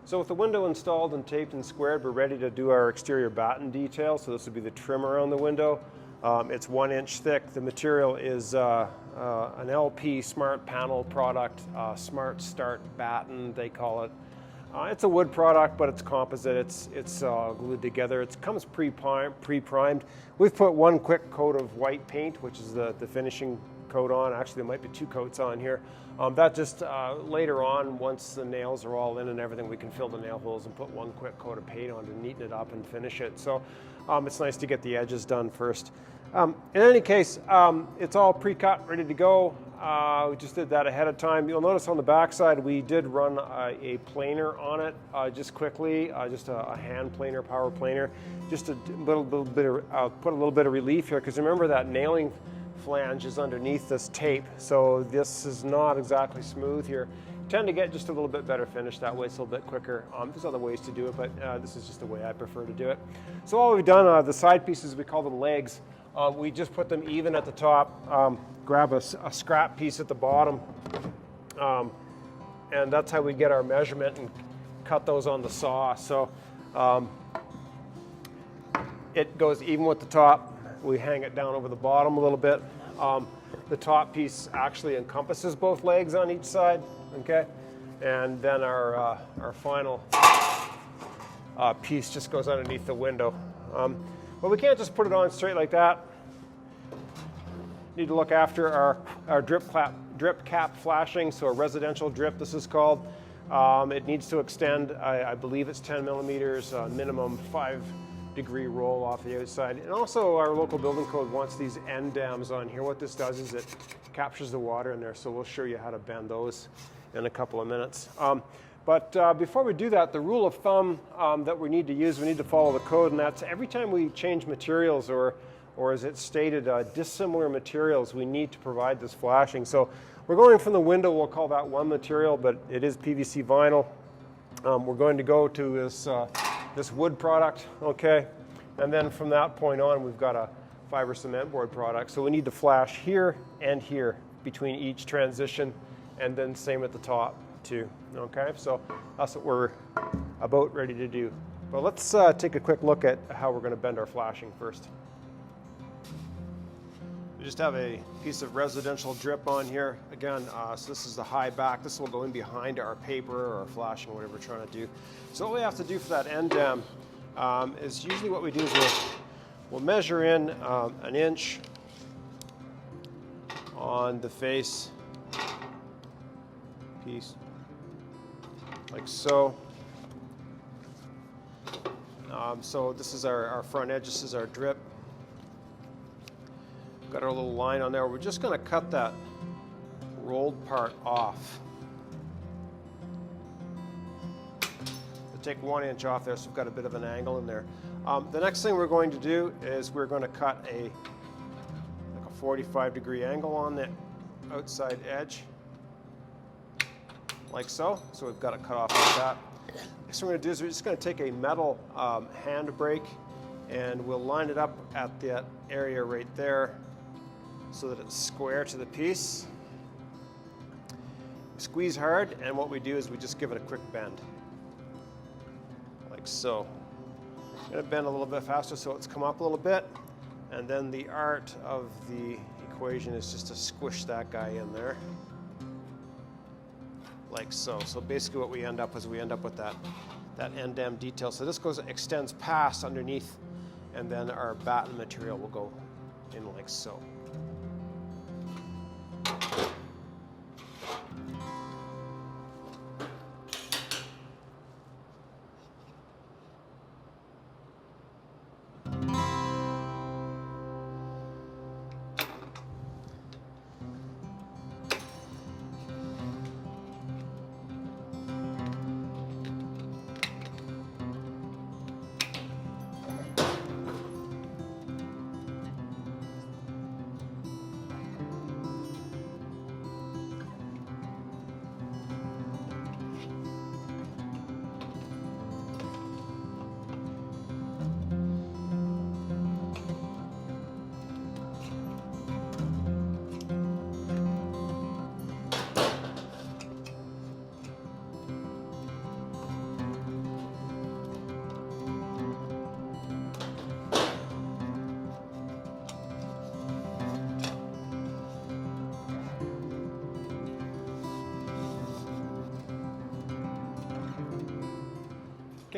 So with the window installed and taped and squared, we're ready to do our exterior batten detail. So this would be the trim around the window. It's 1 inch thick. The material is an LP Smart Panel product, Smart Start Batten, they call it. It's a wood product, but it's composite. It's glued together. It comes pre-primed. We've put 1 quick coat of white paint, which is the finishing coat on. Actually, there might be 2 coats on here. That just later on, once the nails are all in and everything, we can fill the nail holes and put 1 quick coat of paint on to neaten it up and finish it. So it's nice to get the edges done first. In any case, it's all pre-cut, ready to go. We just did that ahead of time. You'll notice on the back side, we did run a planer on it just quickly, just a hand planer, power planer, just a little bit of, put a little bit of relief here, because remember that nailing flange is underneath this tape, so this is not exactly smooth here. You tend to get just a little bit better finish that way. It's a little bit quicker. There's other ways to do it, but this is just the way I prefer to do it. So all we've done, the side pieces, we call them legs. We just put them even at the top, grab a scrap piece at the bottom, and that's how we get our measurement and cut those on the saw. So it goes even with the top. We hang it down over the bottom a little bit. The top piece actually encompasses both legs on each side, okay? And then our final piece just goes underneath the window. But we can't just put it on straight like that. Need to look after our drip cap flashing, so a residential drip, this is called. It needs to extend, I believe it's 10 millimeters, minimum 5-degree roll off the outside. And also our local building code wants these end dams on here. What this does is it captures the water in there, so we'll show you how to bend those in a couple of minutes. But before we do that, the rule of thumb that we need to use, we need to follow the code, and that's every time we change materials or as it's stated, dissimilar materials, we need to provide this flashing. So we're going from the window, we'll call that one material, but it is PVC vinyl. We're going to go to this wood product, okay? And then from that point on, we've got a fiber cement board product. So we need to flash here and here between each transition, and then same at the top too, okay? So that's what we're about ready to do. But let's take a quick look at how we're going to bend our flashing first. We just have a piece of residential drip on here. Again, so this is the high back. This will go in behind our paper or flashing, whatever we're trying to do. So what we have to do for that end dam is usually what we do is we'll measure in 1 inch on the face piece, like so. So this is our front edge, this is our drip. Got our little line on there. We're just going to cut that rolled part off. We'll take 1 inch off there, so we've got a bit of an angle in there. The next thing we're going to do is we're going to cut like a 45-degree angle on the outside edge, like so. So we've got it cut off like that. Next thing we're going to do is we're just going to take a metal hand brake, and we'll line it up at that area right there, so that it's square to the piece. Squeeze hard, and what we do is we just give it a quick bend, like so. I'm going to bend a little bit faster so it's come up a little bit, and then the art of the equation is just to squish that guy in there, like so. So basically what we end up with that end dam detail. So this extends past underneath, and then our batten material will go in like so.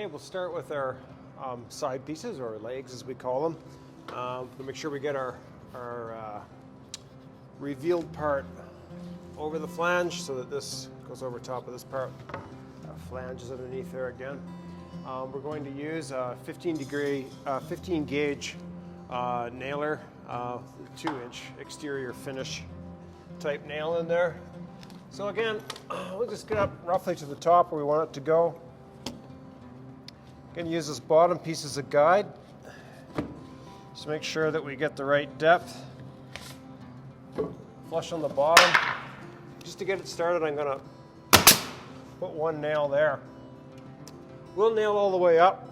Okay, we'll start with our side pieces, or legs as we call them. We'll make sure we get our revealed part over the flange so that this goes over top of this part. Flange is underneath there again. We're going to use a 15 gauge nailer, 2-inch exterior finish type nail in there. So again, we'll just get up roughly to the top where we want it to go. Going to use this bottom piece as a guide. Just make sure that we get the right depth. Flush on the bottom. Just to get it started, I'm going to put one nail there. We'll nail all the way up.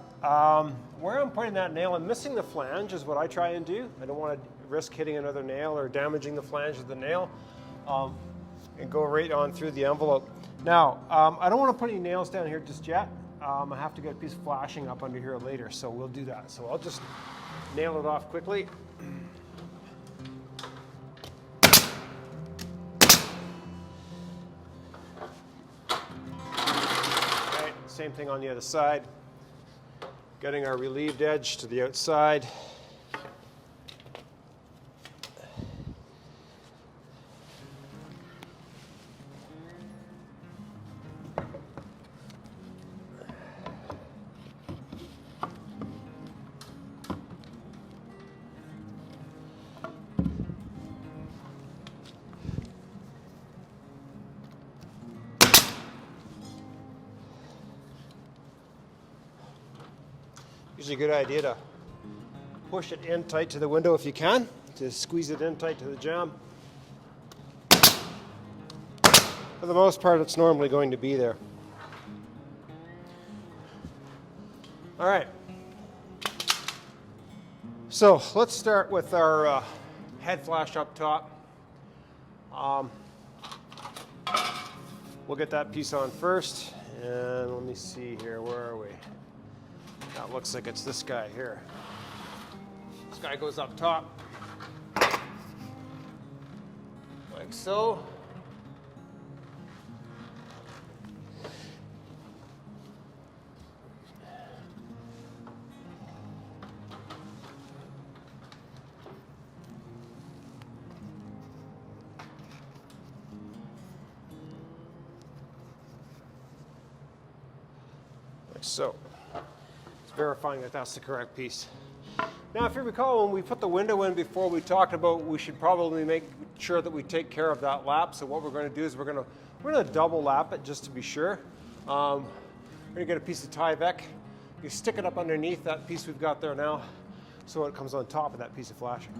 Where I'm putting that nail, I'm missing the flange is what I try and do. I don't want to risk hitting another nail or damaging the flange of the nail, and go right on through the envelope. Now, I don't want to put any nails down here just yet. I have to get a piece of flashing up under here later, so we'll do that. So I'll just nail it off quickly. Right, same thing on the other side. Getting our relieved edge to the outside. Usually a good idea to push it in tight to the window if you can, to squeeze it in tight to the jamb. For the most part, it's normally going to be there. All right. So let's start with our head flash up top. We'll get that piece on first, and let me see here, where are we? That looks like it's this guy here. This guy goes up top, like so. Like so. Verifying that that's the correct piece. Now, if you recall, when we put the window in before, we talked about we should probably make sure that we take care of that lap. So what we're going to do is we're going to double lap it just to be sure. We're going to get a piece of Tyvek. You stick it up underneath that piece we've got there now, so it comes on top of that piece of flashing.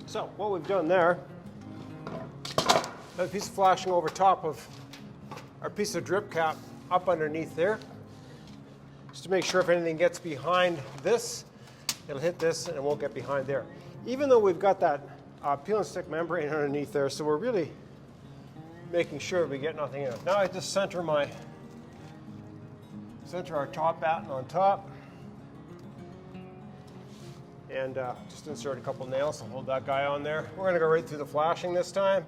So what we've done there, a piece of flashing over top of our piece of drip cap up underneath there, just to make sure if anything gets behind this, it'll hit this and it won't get behind there. Even though we've got that peel and stick membrane underneath there, so we're really making sure we get nothing in it. Now I just center our top batten on top. And just insert a couple nails to hold that guy on there. We're going to go right through the flashing this time.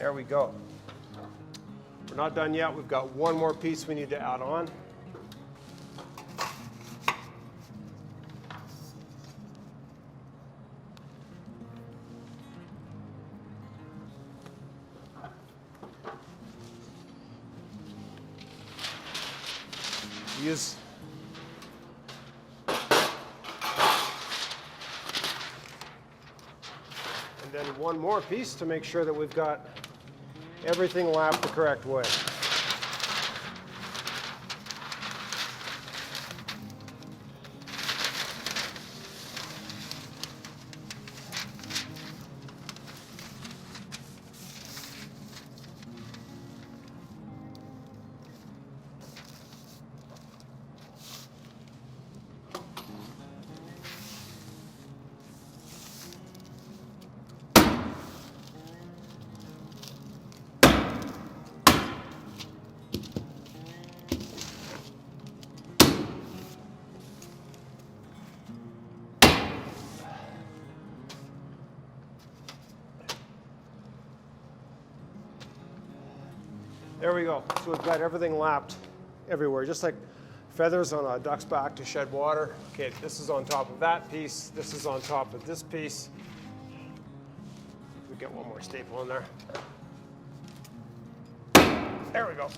There we go. We're not done yet. We've got one more piece we need to add on. Use and then one more piece to make sure that we've got everything lapped the correct way. There we go. So we've got everything lapped everywhere, just like feathers on a duck's back to shed water. Okay, this is on top of that piece. This is on top of this piece. We get one more staple in there. There we go.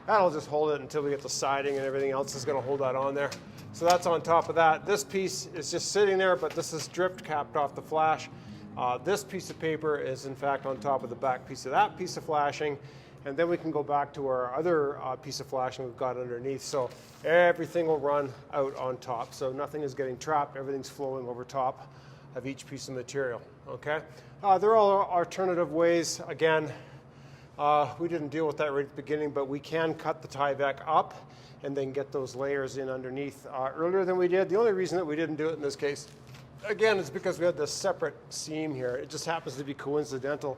That'll just hold it until we get the siding, and everything else is going to hold that on there. So that's on top of that. This piece is just sitting there, but this is dripped, capped off the flash. This piece of paper is in fact on top of the back piece of that piece of flashing. And then we can go back to our other piece of flashing we've got underneath. So everything will run out on top. So nothing is getting trapped. Everything's flowing over top of each piece of material. Okay. There are all alternative ways. Again, we didn't deal with that right at the beginning, but we can cut the Tyvek up and then get those layers in underneath earlier than we did. The only reason that we didn't do it in this case, again, is because we had this separate seam here. It just happens to be coincidental.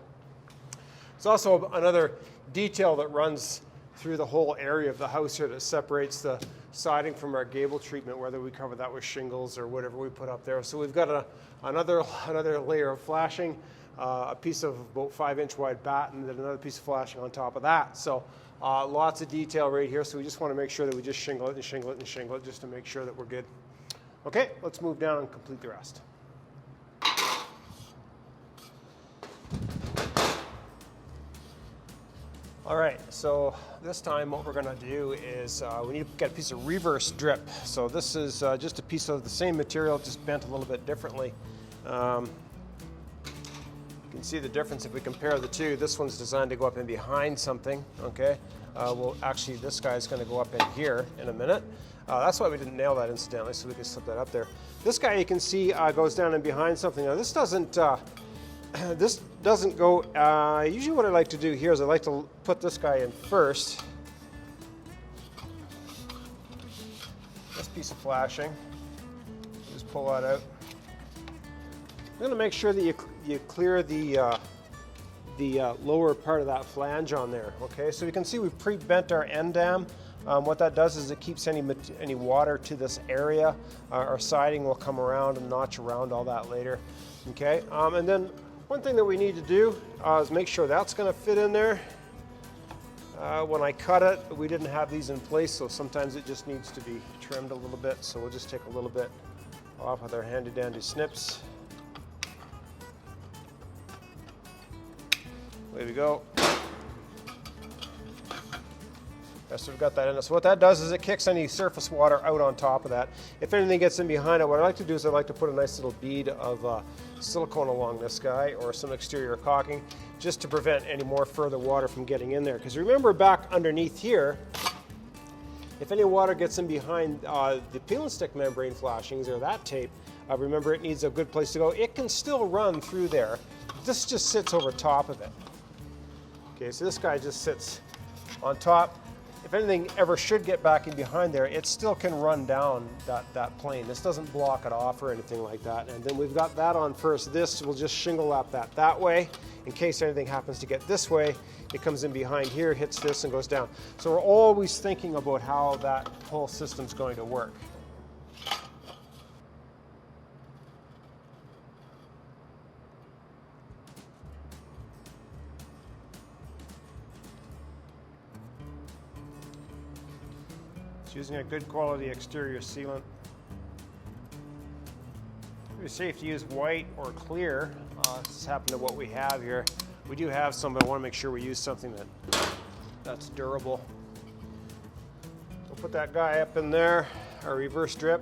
It's also another detail that runs through the whole area of the house here that separates the siding from our gable treatment, whether we cover that with shingles or whatever we put up there. So we've got another layer of flashing, a piece of about 5-inch wide batten, and then another piece of flashing on top of that. So lots of detail right here. So we just want to make sure that we just shingle it and shingle it and shingle it just to make sure that we're good. Okay, let's move down and complete the rest. All right, so this time what we're going to do is we need to get a piece of reverse drip. So this is just a piece of the same material, just bent a little bit differently. You can see the difference if we compare the two. This one's designed to go up in behind something, okay? Well, actually, this guy's going to go up in here in a minute. That's why we didn't nail that incidentally, so we could slip that up there. This guy, you can see, goes down in behind something. Now, this doesn't go, usually what I like to do here is I like to put this guy in first. This piece of flashing, just pull that out. I'm going to make sure that you clear the lower part of that flange on there, okay? So you can see we've pre-bent our end dam. What that does is it keeps any water to this area. Our siding will come around and notch around all that later, okay? And then one thing that we need to do is make sure that's going to fit in there. When I cut it, we didn't have these in place, so sometimes it just needs to be trimmed a little bit. So we'll just take a little bit off with our handy dandy snips. There we go. So we've got that in it. So what that does is it kicks any surface water out on top of that. If anything gets in behind it, what I like to do is I like to put a nice little bead of silicone along this guy or some exterior caulking just to prevent any more further water from getting in there. Because remember back underneath here, if any water gets in behind the peel and stick membrane flashings or that tape, remember it needs a good place to go. It can still run through there. This just sits over top of it. Okay, so this guy just sits on top. If anything ever should get back in behind there, it still can run down that plane. This doesn't block it off or anything like that. And then we've got that on first. This will just shingle lap that way. In case anything happens to get this way, it comes in behind here, hits this, and goes down. So we're always thinking about how that whole system's going to work. Just using a good quality exterior sealant. It's safe to use white or clear. This is happening to what we have here. We do have some, but I want to make sure we use something that's durable. We'll put that guy up in there, our reverse drip.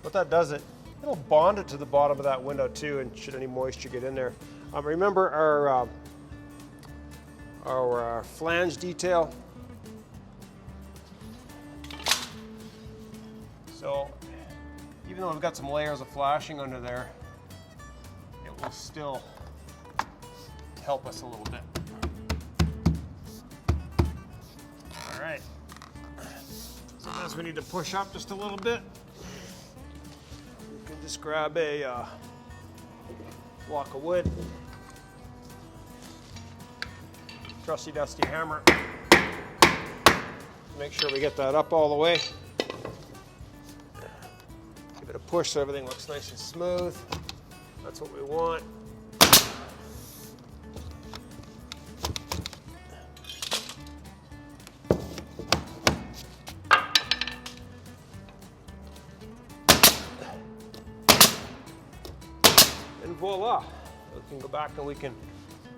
What that does, it'll bond it to the bottom of that window too, and should any moisture get in there. Remember our flange detail. So even though we've got some layers of flashing under there, it will still help us a little bit. All right. Sometimes we need to push up just a little bit. You can just grab a block of wood, trusty dusty hammer. Make sure we get that up all the way. Give it a push so everything looks nice and smooth. That's what we want. And voila, we can go back and we can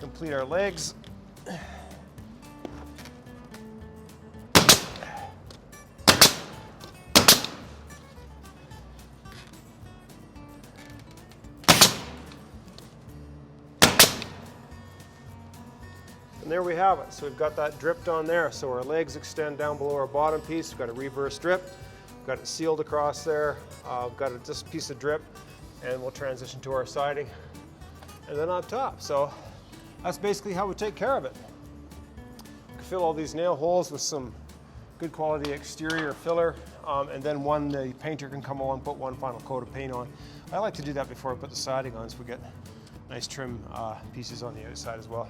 complete our legs. And there we have it. So we've got that dripped on there. So our legs extend down below our bottom piece. We've got a reverse drip. We've got it sealed across there. We've got this piece of drip, and we'll transition to our siding. And then on top. So that's basically how we take care of it. We can fill all these nail holes with some good quality exterior filler, and then the painter can come along and put one final coat of paint on. I like to do that before I put the siding on, so we get nice trim pieces on the outside as well.